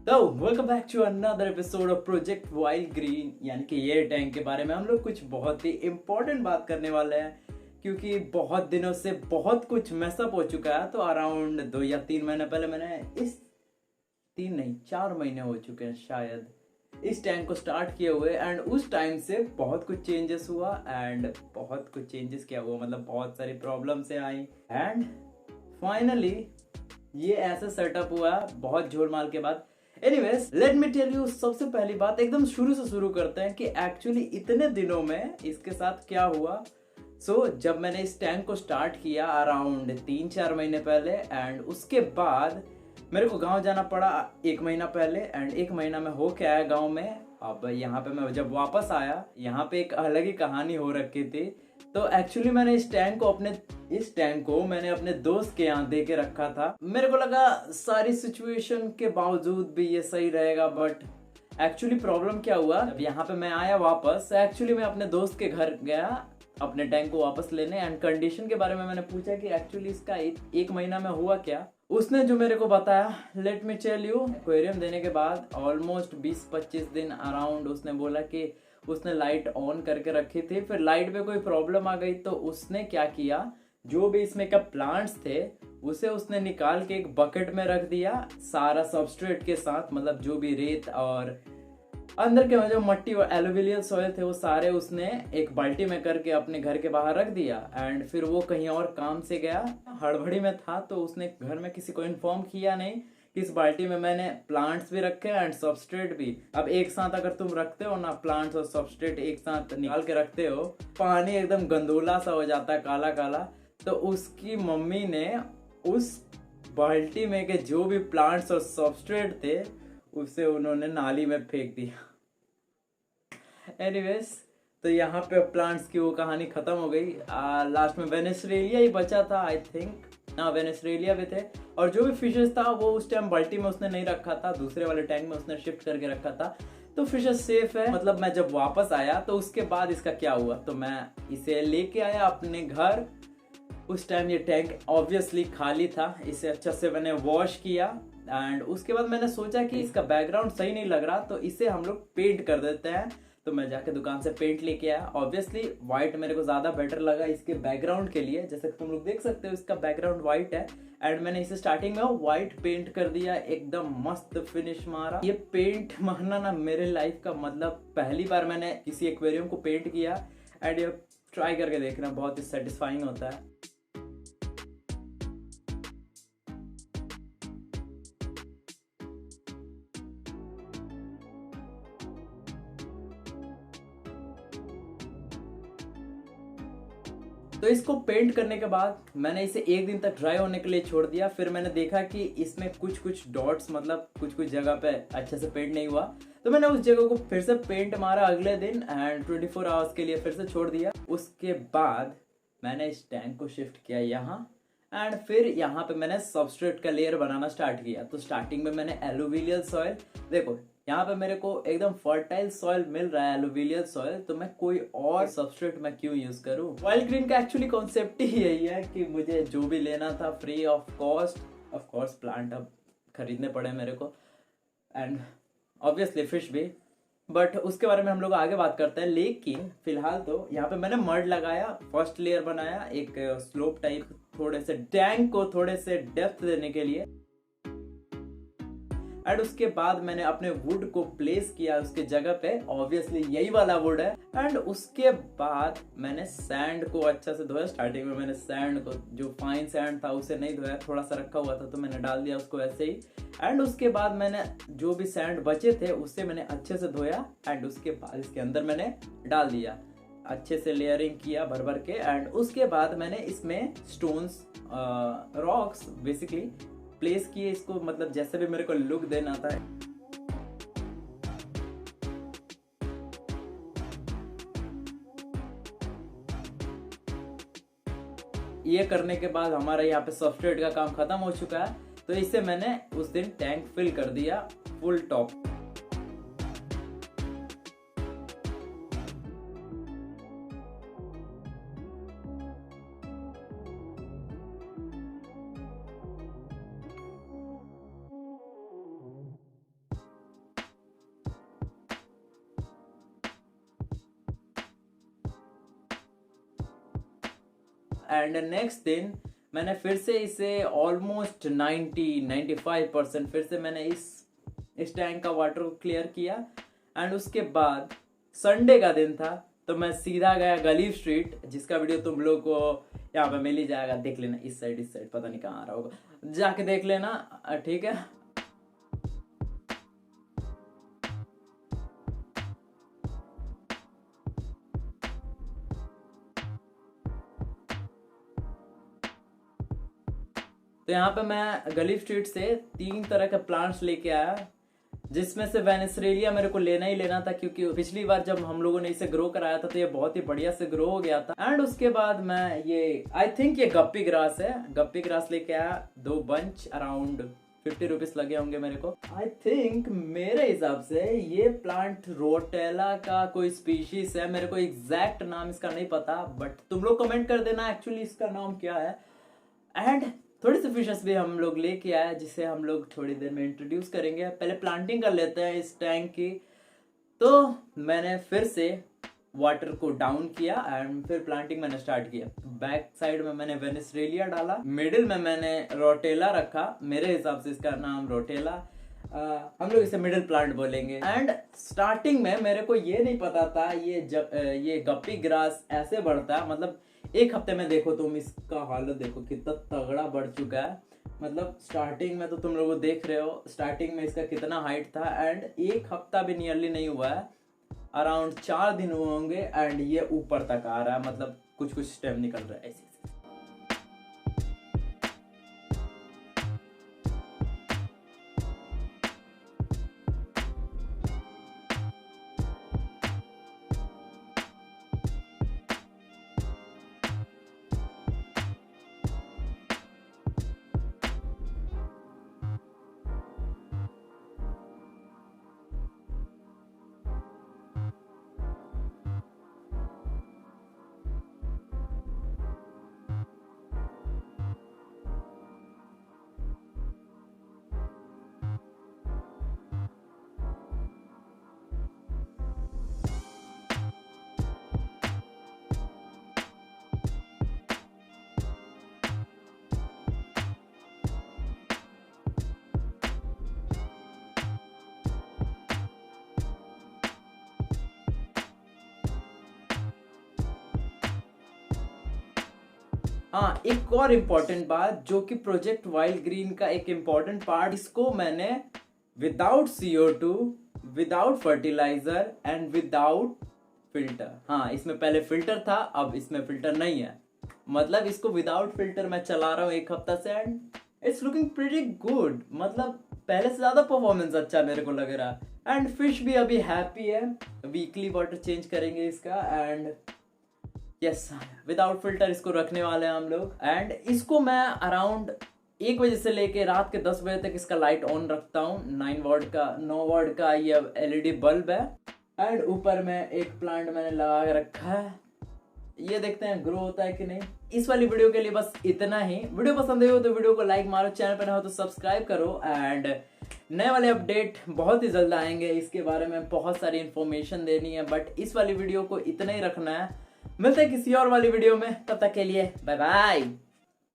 तो welcome back to another episode of project wild green. यानी कि ये टैंक के बारे में हम लोग कुछ बहुत ही इम्पोर्टेंट बात करने वाले हैं, क्योंकि बहुत दिनों से बहुत कुछ मैसअप हो चुका है। तो अराउंड 2 या 3 महीने पहले मैंने इस 3 नहीं 4 महीने हो चुके हैं शायद इस टैंक को स्टार्ट किए हुए। एंड उस टाइम से बहुत कुछ चेंजेस हुआ। एंड बहुत कुछ चेंजेस क्या हुआ, मतलब बहुत सारी प्रॉब्लम से आई। एंड फाइनली ये ऐसा सेटअप हुआ बहुत झोलमाल के बाद। Anyways let me tell you, सबसे पहली बात एकदम शुरू से शुरू करते हैं कि एक्चुअली इतने दिनों में इसके साथ क्या हुआ। जब मैंने इस टैंक को स्टार्ट किया अराउंड 3-4 महीने पहले, एंड उसके बाद मेरे को गांव जाना पड़ा 1 महीना पहले। एंड 1 महीना में हो के आया गांव में। अब यहाँ पे मैं जब वापस आया, यहाँ पे एक अलग ही कहानी हो रखी थी। तो एक्चुअली मैंने इस टैंक को मैंने अपने दोस्त के यहाँ दे के रखा था। मेरे को लगा सारी सिचुएशन के बावजूद भी ये सही रहेगा, बट एक्चुअली प्रॉब्लम क्या हुआ, जब यहाँ पे मैं आया वापस, एक्चुअली मैं अपने दोस्त के घर गया अपने टैंक को वापस लेने। एंड कंडीशन के बारे में मैंने पूछा कि एक्चुअली इसका 1 महीना में हुआ क्या। उसने जो मेरे को बताया, let me tell you, aquarium देने के बाद ऑलमोस्ट 20-25 दिन अराउंड उसने बोला कि उसने लाइट ऑन करके रखी थी। फिर लाइट में कोई प्रॉब्लम आ गई तो उसने क्या किया, जो भी इसमें का प्लांट्स थे उसे उसने निकाल के एक बकेट में रख दिया सारा सबस्ट्रेट के साथ। मतलब जो भी रेत और अंदर के जो मट्टी और एलुविलियल सॉइल थे वो सारे उसने एक बाल्टी में करके अपने घर के बाहर रख दिया। एंड फिर वो कहीं और काम से गया, हड़बड़ी में था, तो उसने घर में किसी को इन्फॉर्म किया नहीं कि इस बाल्टी में मैंने प्लांट्स भी रखे एंड सबस्ट्रेट भी। अब एक साथ अगर तुम रखते हो ना, प्लांट्स और सबस्ट्रेट एक साथ निकाल के रखते हो, पानी एकदम गंदोला सा हो जाता है, काला काला। तो उसकी मम्मी ने उस बाल्टी में के जो भी प्लांट्स और सबस्ट्रेट थे उसे उन्होंने नाली में फेंक दिया। एनीवेज, तो यहाँ पे प्लांट्स की वो कहानी खत्म हो गई। लास्ट में वेनेस्ट्रेलिया ही बचा था आई थिंक। हाँ, वेनेस्ट्रेलिया भी थे। और जो भी फिशेस था वो उस टाइम बाल्टी में उसने नहीं रखा था, दूसरे वाले टैंक में उसने शिफ्ट करके रखा था। तो फिशेस सेफ है। मतलब मैं जब वापस आया तो उसके बाद इसका क्या हुआ, तो मैं इसे लेके आया अपने घर। उस टाइम ये टैंक ऑब्वियसली खाली था। इसे अच्छा से मैंने वॉश किया। एंड उसके बाद मैंने सोचा कि इसका बैकग्राउंड सही नहीं लग रहा, तो इसे हम लोग पेंट कर देते हैं। तो मैं जाके दुकान से पेंट लेके आया। ऑब्वियसली व्हाइट मेरे को ज्यादा बेटर लगा इसके बैकग्राउंड के लिए। जैसे तुम लोग देख सकते हो इसका बैकग्राउंड व्हाइट है। एंड मैंने इसे स्टार्टिंग में व्हाइट पेंट कर दिया, एकदम मस्त फिनिश मारा। ये पेंट मारना ना मेरे लाइफ का, मतलब पहली बार मैंने किसी एक्वेरियम को पेंट किया। एंड ये ट्राई करके देखना, बहुत ही सेटिस्फाइंग होता है। तो इसको पेंट करने के बाद मैंने इसे 1 दिन तक ड्राई होने के लिए छोड़ दिया। फिर मैंने देखा कि इसमें कुछ कुछ डॉट्स, मतलब कुछ कुछ जगह पे अच्छे से पेंट नहीं हुआ, तो मैंने उस जगह को फिर से पेंट मारा अगले दिन। एंड 24 आवर्स के लिए फिर से छोड़ दिया। उसके बाद मैंने इस टैंक को शिफ्ट किया यहाँ। एंड फिर यहाँ पे मैंने सबस्ट्रेट का लेयर बनाना स्टार्ट किया। तो स्टार्टिंग में मैंने एलुविलियल सॉइल, देखो यहाँ पे मेरे को एकदम फर्टाइल सॉइल मिल रहा है, एलुविलियल सॉइल, तो मैं कोई और सबस्ट्रेट मैं क्यों यूज करूँ। वाइल्ड ग्रीन का एक्चुअली कॉन्सेप्ट ही यही है कि मुझे जो भी लेना था free of cost. Of course plant अब खरीदने पड़े मेरे को, एंड ऑब्वियसली फिश भी, बट उसके बारे में हम लोग आगे बात करते हैं। लेकिन फिलहाल तो यहाँ पे मैंने मड लगाया, फर्स्ट लेयर बनाया, एक स्लोप टाइप, थोड़े से टैंक को थोड़े से डेप्थ देने के लिए। एंड उसके बाद मैंने अपने वुड को प्लेस किया उसके जगह पे, ऑब्वियसली यही वाला वुड है। एंड उसके बाद मैंने सैंड को अच्छा से धोया। स्टार्टिंग में मैंने सैंड को, जो फाइन सैंड था उसे नहीं धोया, थोड़ा सा रखा हुआ था तो मैंने डाल दिया उसको ऐसे ही। एंड उसके बाद मैंने जो भी सैंड बचे थे उससे मैंने अच्छे से धोया। एंड उसके बाद इसके अंदर मैंने डाल दिया, अच्छे से लेयरिंग किया भर भर के। एंड उसके बाद मैंने इसमें स्टोन्स, रॉक्स बेसिकली प्लेस किए इसको, मतलब जैसे भी मेरे को लुक देना था। ये करने के बाद हमारा यहाँ पे सबस्ट्रेट का काम खत्म हो चुका है। तो इसे मैंने उस दिन टैंक फिल कर दिया फुल टॉप। एंड नेक्स्ट दिन मैंने फिर से इसे ऑलमोस्ट 90-95% फिर से मैंने इस टैंक का वाटर को क्लियर किया। एंड उसके बाद संडे का दिन था, तो मैं सीधा गया गलीव स्ट्रीट, जिसका वीडियो तुम लोग को यहाँ पे मिल ही जाएगा, देख लेना। इस साइड पता नहीं कहाँ आ रहा होगा, जाके देख लेना, ठीक है। तो यहाँ पे मैं गलीव स्ट्रीट से 3 तरह के प्लांट्स लेके आया, जिसमें से वेनेस्रेलिया मेरे को लेना ही लेना था, क्योंकि पिछली बार जब हम लोगों ने इसे ग्रो कराया था तो ये बहुत ही बढ़िया से ग्रो हो गया था। एंड उसके बाद मैं ये आई थिंक ये गप्पी ग्रास है, गप्पी ग्रास लेके आया 2 बंच, अराउंड 50 रुपीज लगे होंगे मेरे को। आई थिंक मेरे हिसाब से ये प्लांट रोटेला का कोई स्पीशीज है, मेरे को एग्जैक्ट नाम इसका नहीं पता, बट तुम लोग कमेंट कर देना एक्चुअली इसका नाम क्या है। एंड थोड़ी सी फिशेस भी हम लोग लेके आए, जिसे हम लोग थोड़ी देर में इंट्रोड्यूस करेंगे। पहले प्लांटिंग कर लेते हैं इस टैंक की। तो मैंने फिर से वाटर को डाउन किया एंड फिर प्लांटिंग मैंने स्टार्ट किया। बैक साइड में मैंने वेनेस्रेलिया डाला, मिडिल में मैंने रोटेला रखा, मेरे हिसाब से इसका नाम रोटेला, हम लोग इसे मिडिल प्लांट बोलेंगे। एंड स्टार्टिंग में मेरे को ये नहीं पता था ये गप्पी ग्रास ऐसे बढ़ता है, मतलब 1 हफ्ते में देखो तुम इसका हालत देखो कितना तगड़ा बढ़ चुका है। मतलब स्टार्टिंग में तो तुम लोग देख रहे हो, स्टार्टिंग में इसका कितना हाइट था, एंड 1 हफ्ता भी नियरली नहीं हुआ है, अराउंड 4 दिन हुए होंगे, एंड ये ऊपर तक आ रहा है, मतलब कुछ स्टेम निकल रहा है ऐसे। हाँ, एक और इम्पोर्टेंट बात, जो कि प्रोजेक्ट वाइल्ड ग्रीन का एक इम्पोर्टेंट पार्ट, इसको मैंने without CO2, without fertilizer and without filter, हाँ इसमें पहले फिल्टर था, अब इसमें फिल्टर नहीं है, मतलब इसको विदाउट फिल्टर मैं चला रहा हूँ 1 हफ्ता से, and it's looking pretty good, मतलब पहले से ज्यादा परफॉर्मेंस अच्छा मेरे को लग रहा है। एंड फिश भी अभी हैप्पी है, वीकली वाटर चेंज करेंगे इसका, एंड यस विदाउट फिल्टर इसको रखने वाले हैं हम लोग। एंड इसको मैं अराउंड 1 बजे से लेके रात के 10 बजे तक इसका लाइट ऑन रखता हूँ। 9 वॉट का ये LED बल्ब है, एंड ऊपर में एक प्लांट मैंने लगा के रखा है, ये देखते हैं ग्रो होता है कि नहीं। इस वाली वीडियो के लिए बस इतना ही। वीडियो पसंद आई हो तो वीडियो को लाइक मारो, चैनल पर ना हो तो सब्सक्राइब करो, एंड नए वाले अपडेट बहुत ही जल्द आएंगे, इसके बारे में बहुत सारी इंफॉर्मेशन देनी है, बट इस वाली वीडियो को इतना ही रखना है। मिलते हैं किसी और वाली वीडियो में, तब तक के लिए बाय बाय।